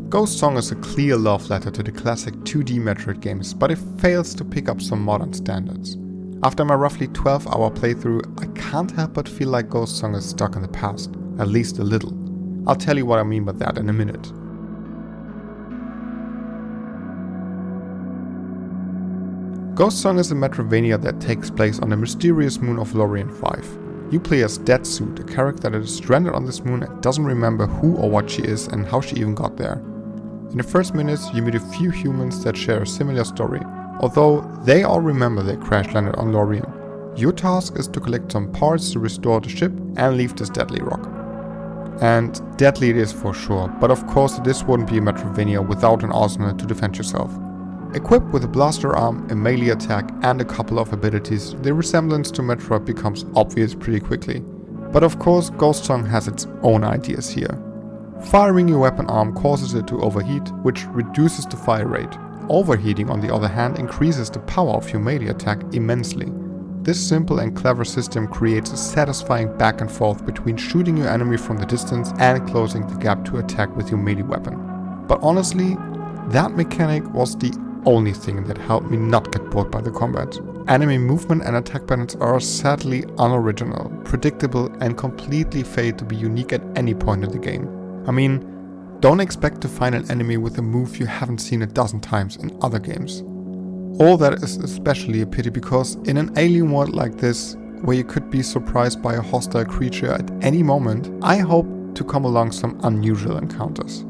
Ghost Song is a clear love letter to the classic 2D Metroid games, but it fails to pick up some modern standards. After my roughly 12-hour playthrough, I can't help but feel like Ghost Song is stuck in the past, at least a little. I'll tell you what I mean by that in a minute. Ghost Song is a metroidvania that takes place on the mysterious moon of Lorien 5. You play as Deadsuit, a character that is stranded on this moon and doesn't remember who or what she is and how she even got there. In the first minutes you meet a few humans that share a similar story, although they all remember they crash landed on Lorien. Your task is to collect some parts to restore the ship and leave this deadly rock. And deadly it is for sure, but of course this wouldn't be a metroidvania without an arsenal to defend yourself. Equipped with a blaster arm, a melee attack and a couple of abilities, the resemblance to Metroid becomes obvious pretty quickly. But of course Ghost Song has its own ideas here. Firing your weapon arm causes it to overheat, which reduces the fire rate. Overheating on the other hand increases the power of your melee attack immensely. This simple and clever system creates a satisfying back and forth between shooting your enemy from the distance and closing the gap to attack with your melee weapon. But honestly, that mechanic was the only thing that helped me not get bored by the combat. Enemy movement and attack patterns are sadly unoriginal, predictable and completely fail to be unique at any point in the game. I mean, don't expect to find an enemy with a move you haven't seen a dozen times in other games. All that is especially a pity because in an alien world like this, where you could be surprised by a hostile creature at any moment, I hope to come along some unusual encounters.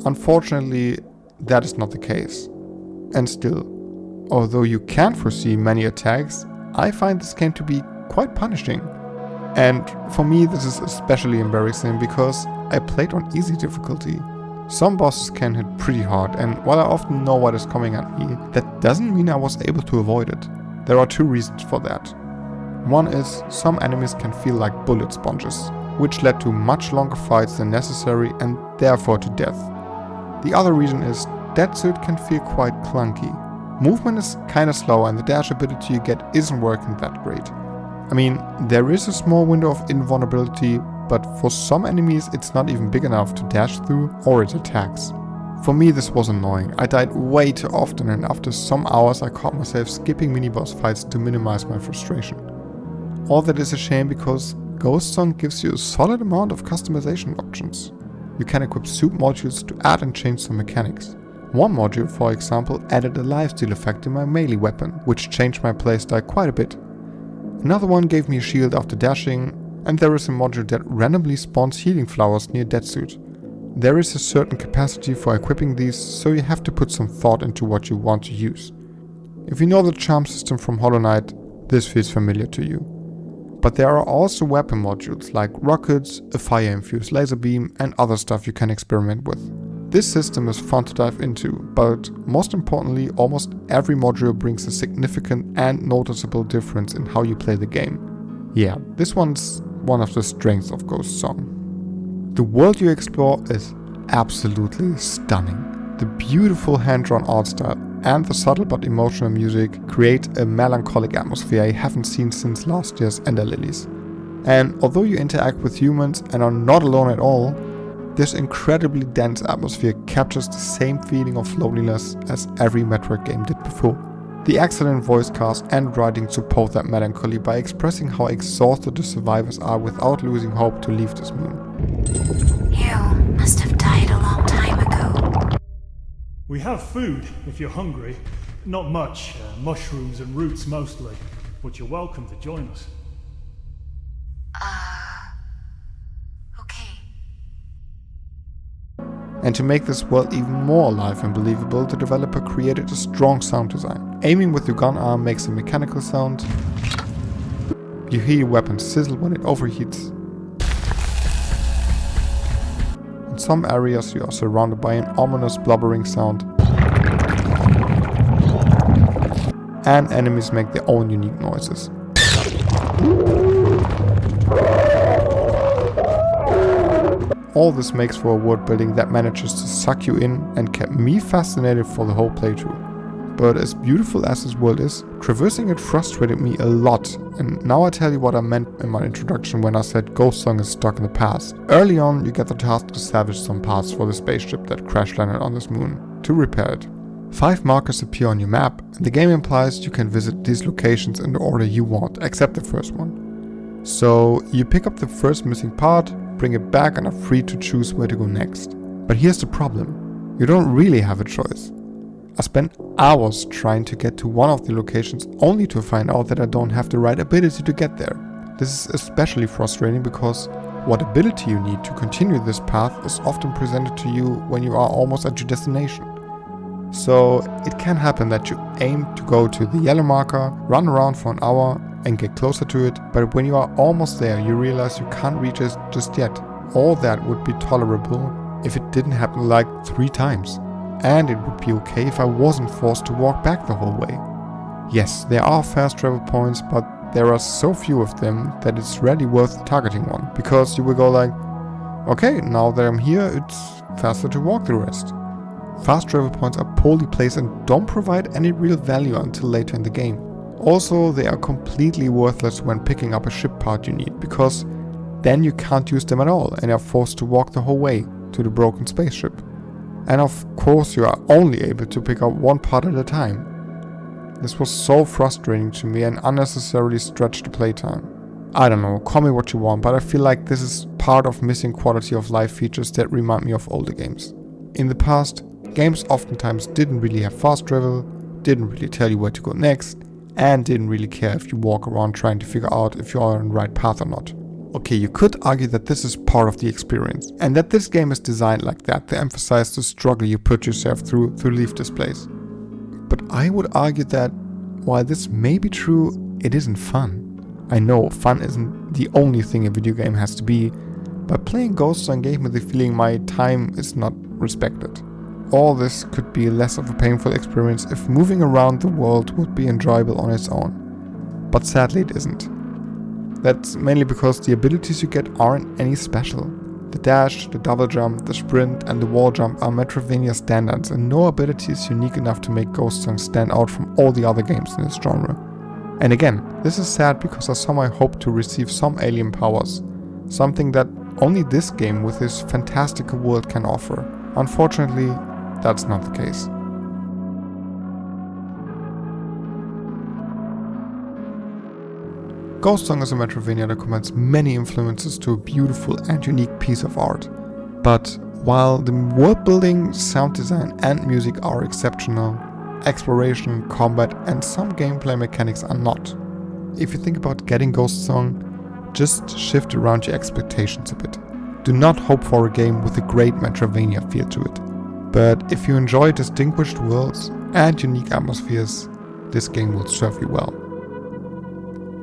Unfortunately, that is not the case. And still, although you can foresee many attacks, I find this game to be quite punishing. And for me this is especially embarrassing because I played on easy difficulty. Some bosses can hit pretty hard, and while I often know what is coming at me, that doesn't mean I was able to avoid it. There are two reasons for that. One is some enemies can feel like bullet sponges, which led to much longer fights than necessary and therefore to death. The other reason is Deadsuit can feel quite clunky. Movement is kinda slow and the dash ability you get isn't working that great. I mean, there is a small window of invulnerability, but for some enemies it's not even big enough to dash through or it attacks. For me this was annoying. I died way too often and after some hours I caught myself skipping mini-boss fights to minimize my frustration. All that is a shame because Ghost Song gives you a solid amount of customization options. You can equip soup modules to add and change some mechanics. One module, for example, added a lifesteal effect in my melee weapon, which changed my playstyle quite a bit. Another one gave me a shield after dashing, and there is a module that randomly spawns healing flowers near Deadsuit. There is a certain capacity for equipping these, so you have to put some thought into what you want to use. If you know the charm system from Hollow Knight, this feels familiar to you. But there are also weapon modules like rockets, a fire-infused laser beam and other stuff you can experiment with. This system is fun to dive into, but most importantly, almost every module brings a significant and noticeable difference in how you play the game. Yeah, this one's one of the strengths of Ghost Song. The world you explore is absolutely stunning. The beautiful hand-drawn art style and the subtle but emotional music create a melancholic atmosphere I haven't seen since last year's Ender Lilies. And although you interact with humans and are not alone at all, this incredibly dense atmosphere captures the same feeling of loneliness as every Metroid game did before. The excellent voice cast and writing support that melancholy by expressing how exhausted the survivors are without losing hope to leave this moon. You must have died a long time ago. We have food if you're hungry. Not much, mushrooms and roots mostly, but you're welcome to join us. Okay. And to make this world even more alive and believable, the developer created a strong sound design. Aiming with your gun arm makes a mechanical sound. You hear your weapon sizzle when it overheats. In some areas you are surrounded by an ominous blubbering sound. And enemies make their own unique noises. All this makes for a world building that manages to suck you in and kept me fascinated for the whole playthrough. but as beautiful as this world is, traversing it frustrated me a lot, and now I tell you what I meant in my introduction when I said Ghost Song is stuck in the past. Early on, you get the task to salvage some parts for the spaceship that crash landed on this moon, to repair it. 5 markers appear on your map, and the game implies you can visit these locations in the order you want, except the first one. So you pick up the first missing part, bring it back, and are free to choose where to go next. But here's the problem, you don't really have a choice. I spent hours trying to get to one of the locations only to find out that I don't have the right ability to get there. This is especially frustrating because what ability you need to continue this path is often presented to you when you are almost at your destination. So it can happen that you aim to go to the yellow marker, run around for an hour and get closer to it, but when you are almost there you realize you can't reach it just yet. All that would be tolerable if it didn't happen like 3 times. And it would be okay if I wasn't forced to walk back the whole way. Yes, there are fast travel points, but there are so few of them that it's rarely worth targeting one, because you will go like, okay, now that I'm here, it's faster to walk the rest. Fast travel points are poorly placed and don't provide any real value until later in the game. Also, they are completely worthless when picking up a ship part you need, because then you can't use them at all and are forced to walk the whole way to the broken spaceship. And of course you are only able to pick up one part at a time. This was so frustrating to me and unnecessarily stretched the playtime. I don't know, call me what you want, but I feel like this is part of missing quality of life features that remind me of older games. In the past, games oftentimes didn't really have fast travel, didn't really tell you where to go next, and didn't really care if you walk around trying to figure out if you are on the right path or not. Okay, you could argue that this is part of the experience, and that this game is designed like that to emphasize the struggle you put yourself through to leave this place. But I would argue that while this may be true, it isn't fun. I know fun isn't the only thing a video game has to be, but playing Ghost Song gave me the feeling my time is not respected. All this could be less of a painful experience if moving around the world would be enjoyable on its own. But sadly it isn't. That's mainly because the abilities you get aren't any special. The dash, the double jump, the sprint and the wall jump are metroidvania standards, and no ability is unique enough to make Ghost Song stand out from all the other games in this genre. And again, this is sad because I somehow hope to receive some alien powers, something that only this game with its fantastical world can offer. Unfortunately, that's not the case. Ghost Song is a metroidvania that combines many influences to a beautiful and unique piece of art. But while the world building, sound design and music are exceptional, exploration, combat and some gameplay mechanics are not. If you think about getting Ghost Song, just shift around your expectations a bit. Do not hope for a game with a great metroidvania feel to it. But if you enjoy distinguished worlds and unique atmospheres, this game will serve you well.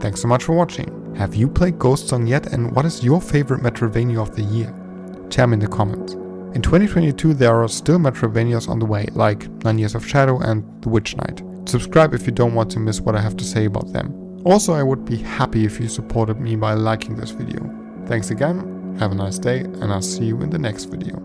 Thanks so much for watching. Have you played Ghost Song yet, and what is your favorite metroidvania of the year? Tell me in the comments. In 2022 there are still metroidvanias on the way, like 9 Years of Shadow and The Witch Knight. Subscribe if you don't want to miss what I have to say about them. Also, I would be happy if you supported me by liking this video. Thanks again, have a nice day, and I'll see you in the next video.